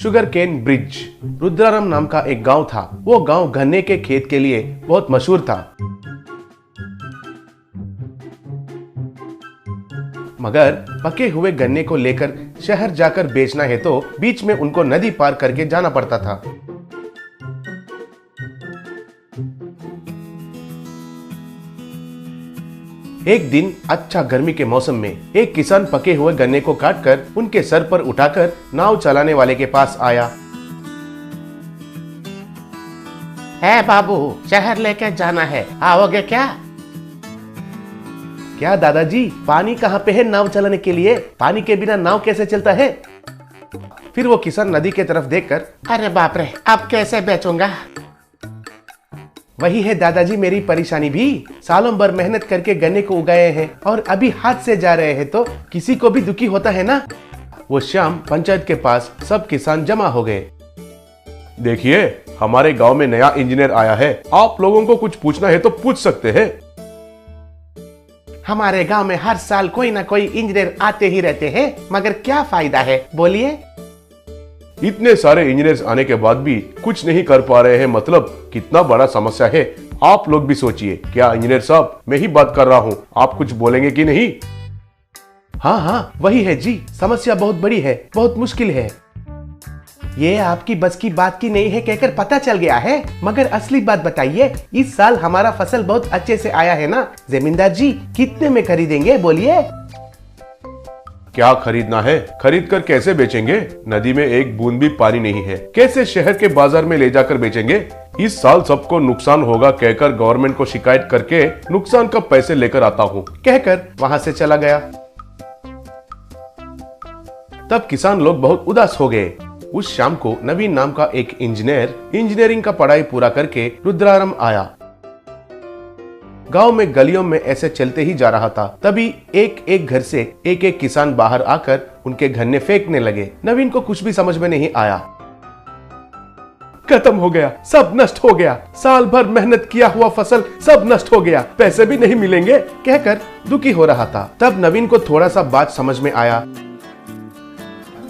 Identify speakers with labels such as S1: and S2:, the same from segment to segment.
S1: Sugar cane bridge. रुद्राराम नाम का एक गांव था। वो गांव गन्ने के खेत के लिए बहुत मशहूर था। मगर पके हुए गन्ने को लेकर शहर जाकर बेचना है तो बीच में उनको नदी पार करके जाना पड़ता था। एक दिन अच्छा गर्मी के मौसम में एक किसान पके हुए गन्ने को काटकर उनके सर पर उठाकर नाव चलाने वाले के पास आया।
S2: है बाबू, शहर लेके जाना है, आओगे क्या?
S1: क्या दादाजी, पानी कहाँ पे है नाव चलाने के लिए? पानी के बिना नाव कैसे चलता है? फिर वो किसान नदी के तरफ देखकर,
S2: अरे बाप रे, अब कैसे बेचूंगा?
S1: वही है दादाजी मेरी परेशानी भी। सालों भर मेहनत करके गन्ने को उगाए हैं और अभी हाथ से जा रहे हैं तो किसी को भी दुखी होता है ना। वो शाम पंचायत के पास सब किसान जमा हो गए। देखिए, हमारे गांव में नया इंजीनियर आया है, आप लोगों को कुछ पूछना है तो पूछ सकते हैं।
S2: हमारे गांव में हर साल कोई ना कोई इंजीनियर आते ही रहते हैं, मगर क्या फायदा है, बोलिए?
S1: इतने सारे इंजीनियर्स आने के बाद भी कुछ नहीं कर पा रहे हैं, मतलब कितना बड़ा समस्या है। आप लोग भी सोचिए। क्या इंजीनियर साहब, मैं ही बात कर रहा हूँ, आप कुछ बोलेंगे कि नहीं? हाँ हाँ, वही है जी, समस्या बहुत बड़ी है, बहुत मुश्किल है।
S2: ये आपकी बस की बात की नहीं है कहकर पता चल गया है, मगर असली बात बताइए। इस साल हमारा फसल बहुत अच्छे से आया है ना जमींदार जी, कितने में खरीदेंगे, बोलिए?
S1: क्या खरीदना है? खरीद कर कैसे बेचेंगे? नदी में एक बूंद भी पानी नहीं है, कैसे शहर के बाजार में ले जाकर बेचेंगे? इस साल सबको नुकसान होगा कहकर गवर्नमेंट को शिकायत करके नुकसान का पैसे लेकर आता हूँ, कहकर वहां से चला गया। तब किसान लोग बहुत उदास हो गए। उस शाम को नवीन नाम का एक इंजीनियर इंजीनियरिंग का पढ़ाई पूरा करके रुद्राराम आया। गांव में गलियों में ऐसे चलते ही जा रहा था, तभी एक एक घर से एक एक किसान बाहर आकर उनके गन्ने फेंकने लगे। नवीन को कुछ भी समझ में नहीं आया। खत्म हो गया, सब नष्ट हो गया, साल भर मेहनत किया हुआ फसल सब नष्ट हो गया, पैसे भी नहीं मिलेंगे, कहकर दुखी हो रहा था। तब नवीन को थोड़ा सा बात समझ में आया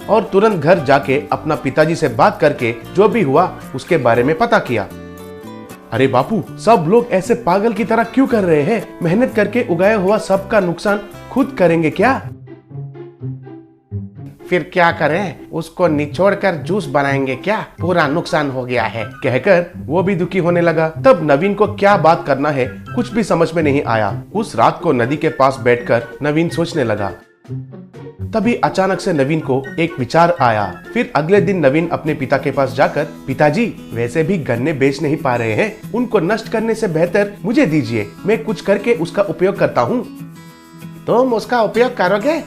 S1: और तुरंत घर जाके अपना पिताजी से बात करके जो भी हुआ उसके बारे में पता किया। अरे बापू, सब लोग ऐसे पागल की तरह क्यों कर रहे हैं? मेहनत करके उगाया हुआ सबका नुकसान खुद करेंगे क्या?
S2: फिर क्या करें, उसको निचोड़कर जूस बनाएंगे क्या? पूरा नुकसान हो गया है,
S1: कहकर वो भी दुखी होने लगा। तब नवीन को क्या बात करना है कुछ भी समझ में नहीं आया। उस रात को नदी के पास बैठकर नवीन सोचने लगा। तभी अचानक से नवीन को एक विचार आया। फिर अगले दिन नवीन अपने पिता के पास जाकर, पिताजी, वैसे भी गन्ने बेच नहीं पा रहे हैं, उनको नष्ट करने से बेहतर मुझे दीजिए, मैं कुछ करके उसका उपयोग करता हूँ।
S2: तुम उसका उपयोग करोगे?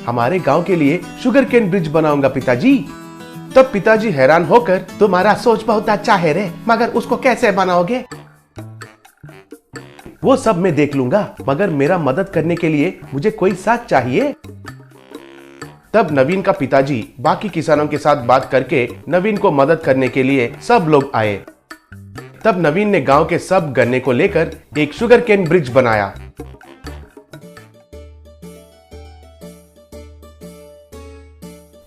S1: हमारे गांव के लिए शुगर केन ब्रिज बनाऊंगा पिताजी। तब पिताजी हैरान होकर,
S2: तुम्हारा सोच बहुत अच्छा है रे, मगर उसको कैसे बनाओगे?
S1: वो सब मैं देख लूंगा, मगर मेरा मदद करने के लिए मुझे कोई साथ चाहिए। तब नवीन का पिताजी बाकी किसानों के साथ बात करके नवीन को मदद करने के लिए सब लोग आए। तब नवीन ने गांव के सब गन्ने को लेकर एक शुगर केन ब्रिज बनाया।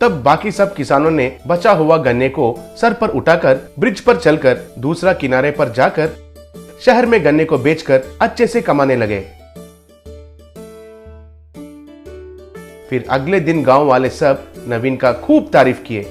S1: तब बाकी सब किसानों ने बचा हुआ गन्ने को सर पर उठाकर ब्रिज पर चलकर दूसरा किनारे पर जाकर शहर में गन्ने को बेचकर अच्छे से कमाने लगे। फिर अगले दिन गांव वाले सब नवीन का खूब तारीफ किए।